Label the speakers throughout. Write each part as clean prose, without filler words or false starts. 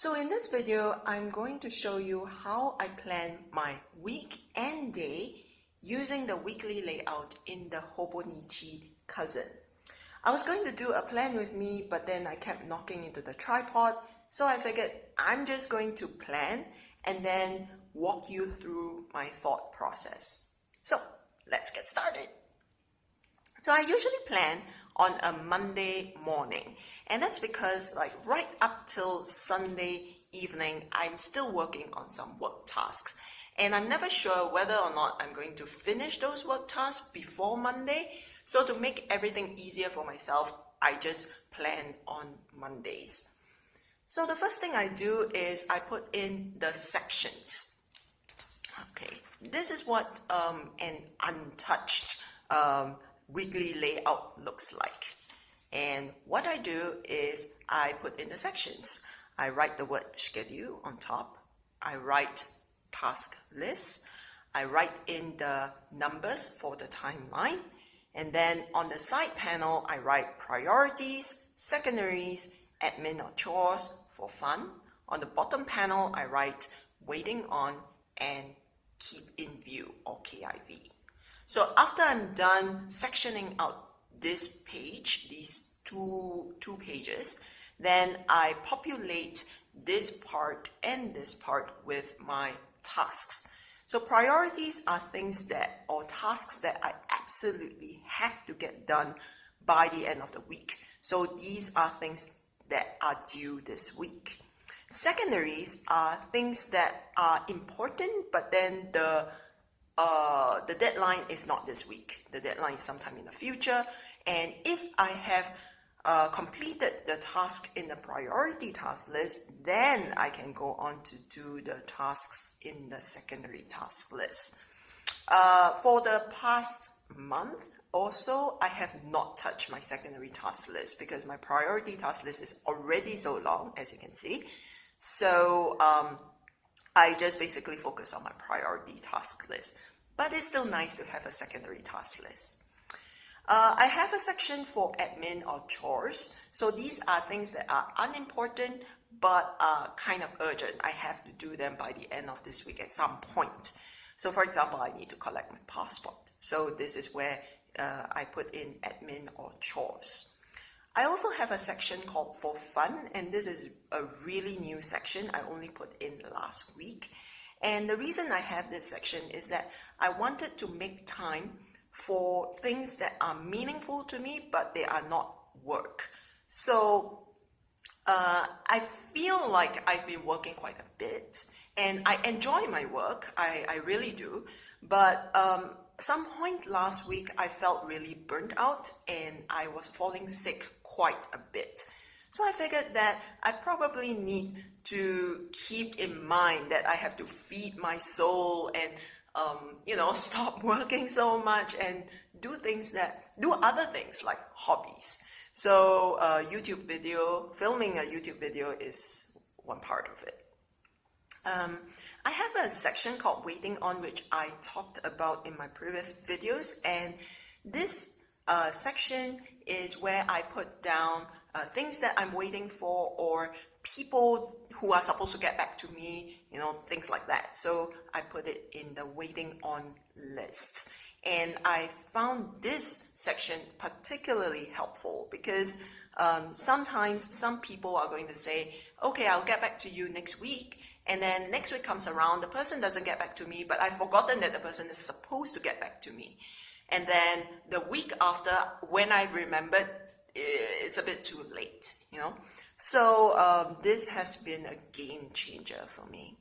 Speaker 1: So in this video, I'm going to show you how I plan my week and day using the weekly layout in the Hobonichi Cousin. I was going to do a plan with me, but then I kept knocking into the tripod, so I figured I'm just going to plan and then walk you through my thought process. So let's get started. So I usually plan on a Monday morning, and that's because right up till Sunday evening, I'm still working on some work tasks, and I'm never sure whether or not I'm going to finish those work tasks before Monday. So to make everything easier for myself, I just plan on Mondays. So the first thing I do is I put in the sections. Okay, this is what an untouched weekly layout looks like. And what I do is I put in the sections. I write the word schedule on top. I write task list. I write in the numbers for the timeline. And then on the side panel, I write priorities, secondaries, admin or chores for fun. On the bottom panel, I write waiting on and keep in view or KIV. So after I'm done sectioning out this page, these two pages, then I populate this part and this part with my tasks. So priorities are things that, or tasks that I absolutely have to get done by the end of the week. So these are things that are due this week. Secondaries are things that are important, but then the deadline is not this week. The deadline is sometime in the future. And if I have completed the task in the priority task list, then I can go on to do the tasks in the secondary task list. For the past month or so, I have not touched my secondary task list because my priority task list is already so long, as you can see. So I just basically focus on my priority task list. But it's still nice to have a secondary task list. I have a section for admin or chores. So these are things that are unimportant but are kind of urgent. I have to do them by the end of this week at some point. So for example, I need to collect my passport. So this is where I put in admin or chores. I also have a section called for fun, and this is a really new section I only put in last week. And the reason I have this section is that I wanted to make time for things that are meaningful to me, but they are not work. So I feel like I've been working quite a bit, and I enjoy my work, I really do, but some point last week I felt really burnt out and I was falling sick quite a bit. So I figured that I probably need to keep in mind that I have to feed my soul and stop working so much and do other things like hobbies. So filming a YouTube video is one part of it. I have a section called waiting on, which I talked about in my previous videos, and this section is where I put down things that I'm waiting for, or people who are supposed to get back to me, things like that. So I put it in the waiting on list. And I found this section particularly helpful because sometimes some people are going to say, okay, I'll get back to you next week. And then next week comes around, the person doesn't get back to me, but I've forgotten that the person is supposed to get back to me. And then the week after, when I remembered, it's a bit too late, So this has been a game changer for me.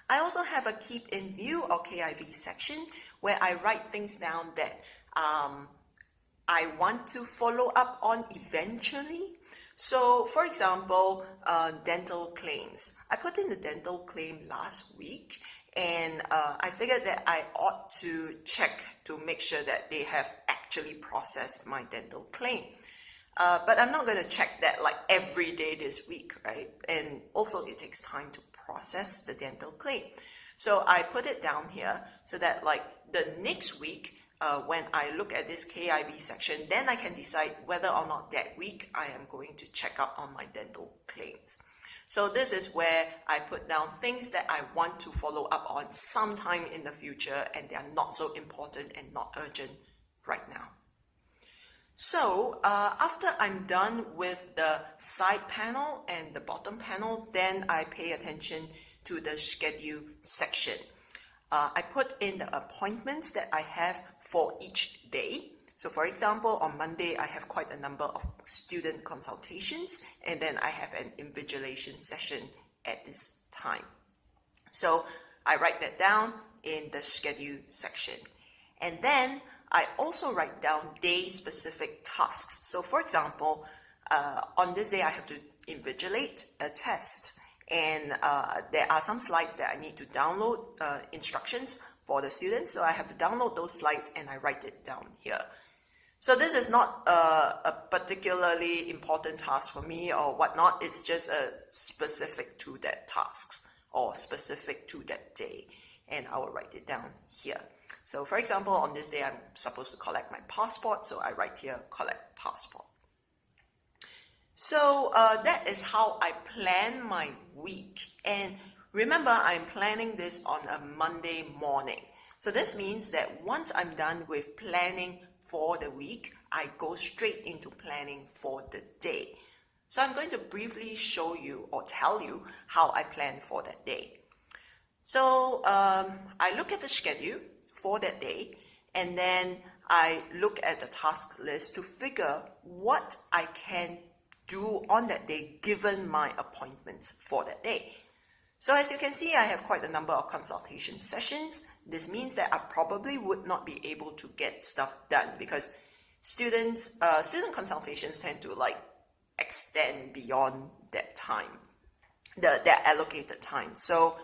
Speaker 1: I also have a keep in view or KIV section where I write things down that I want to follow up on eventually. So for example, dental claims. I put in the dental claim last week, and I figured that I ought to check to make sure that they have actually processed my dental claim. But I'm not going to check that every day this week, right? And also it takes time to process the dental claim. So I put it down here so that the next week, when I look at this KIV section, then I can decide whether or not that week I am going to check up on my dental claims. So this is where I put down things that I want to follow up on sometime in the future, and they are not so important and not urgent right now. So after I'm done with the side panel and the bottom panel, then I pay attention to the schedule section. I put in the appointments that I have for each day. So for example, on Monday, I have quite a number of student consultations, and then I have an invigilation session at this time. So I write that down in the schedule section. And then I also write down day-specific tasks. So for example, on this day, I have to invigilate a test, and there are some slides that I need to download, instructions for the students. So I have to download those slides and I write it down here. So this is not a particularly important task for me or whatnot. It's just specific to that tasks or specific to that day, and I will write it down here. So for example, on this day, I'm supposed to collect my passport, so I write here, collect passport. So that is how I plan my week. And remember, I'm planning this on a Monday morning. So this means that once I'm done with planning for the week, I go straight into planning for the day. So I'm going to briefly show you or tell you how I plan for that day. So I look at the schedule for that day, and then I look at the task list to figure what I can do on that day given my appointments for that day. So as you can see, I have quite a number of consultation sessions. This means that I probably would not be able to get stuff done because student consultations tend to extend beyond that time, their allocated time. So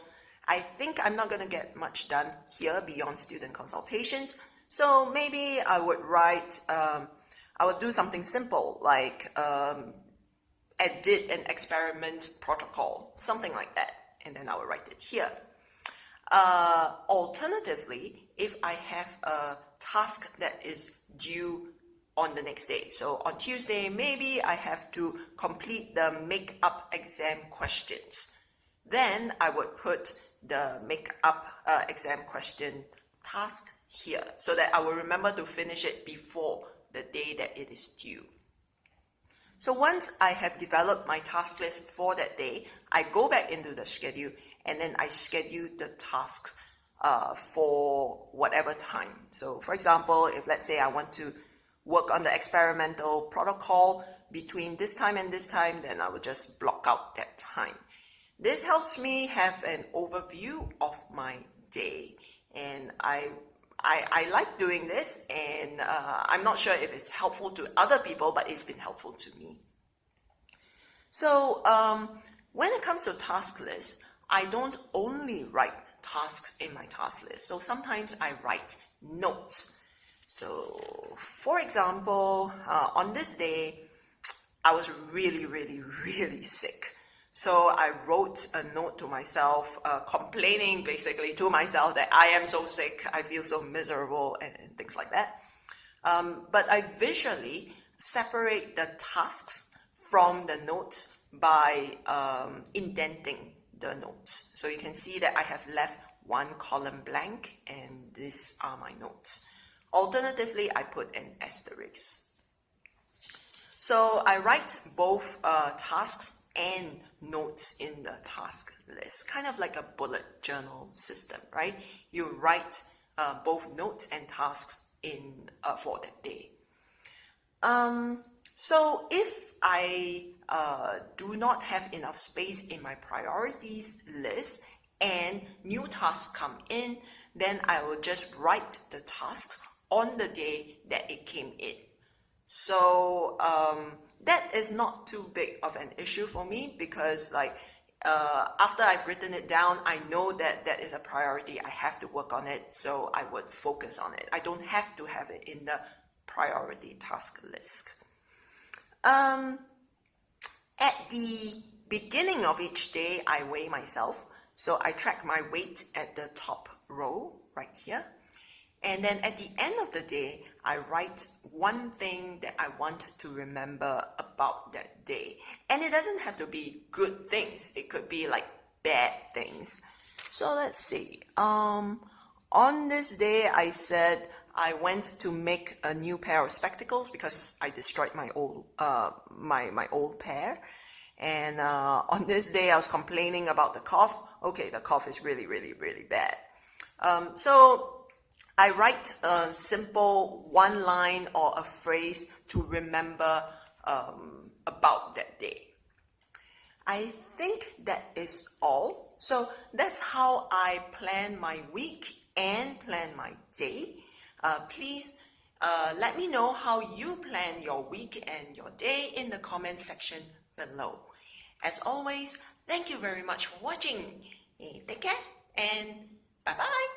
Speaker 1: I think I'm not going to get much done here beyond student consultations. So maybe I would write, I would do something simple like edit an experiment protocol, something like that. And then I will write it here. Alternatively, if I have a task that is due on the next day, so on Tuesday, maybe I have to complete the make-up exam questions. Then I would put the make-up exam question task here so that I will remember to finish it before the day that it is due. So once I have developed my task list for that day, I go back into the schedule and then I schedule the tasks for whatever time. So for example, if let's say I want to work on the experimental protocol between this time and this time, then I will just block out that time. This helps me have an overview of my day, and I like doing this, and I'm not sure if it's helpful to other people, but it's been helpful to me. So when it comes to task list, I don't only write tasks in my task list. So sometimes I write notes. So for example, on this day, I was really, really, really sick. So I wrote a note to myself, complaining basically to myself that I am so sick, I feel so miserable, and things like that. But I visually separate the tasks from the notes by indenting the notes. So you can see that I have left one column blank, and these are my notes. Alternatively, I put an asterisk. So I write both tasks and notes in the task list, kind of like a bullet journal system, right? You write both notes and tasks in for that day. So if I do not have enough space in my priorities list and new tasks come in, then I will just write the tasks on the day that it came in. So that is not too big of an issue for me because after I've written it down, I know that that is a priority. I have to work on it, so I would focus on it. I don't have to have it in the priority task list. At the beginning of each day, I weigh myself. So I track my weight at the top row right here. And then at the end of the day, I write one thing that I want to remember about that day. And it doesn't have to be good things. It could be like bad things. So let's see. On this day, I said I went to make a new pair of spectacles because I destroyed my old my old pair. And on this day, I was complaining about the cough. Okay, the cough is really, really, really bad. So I write a simple one line or a phrase to remember about that day. I think that is all. So that's how I plan my week and plan my day. Please let me know how you plan your week and your day in the comment section below. As always, thank you very much for watching. Take care and bye-bye.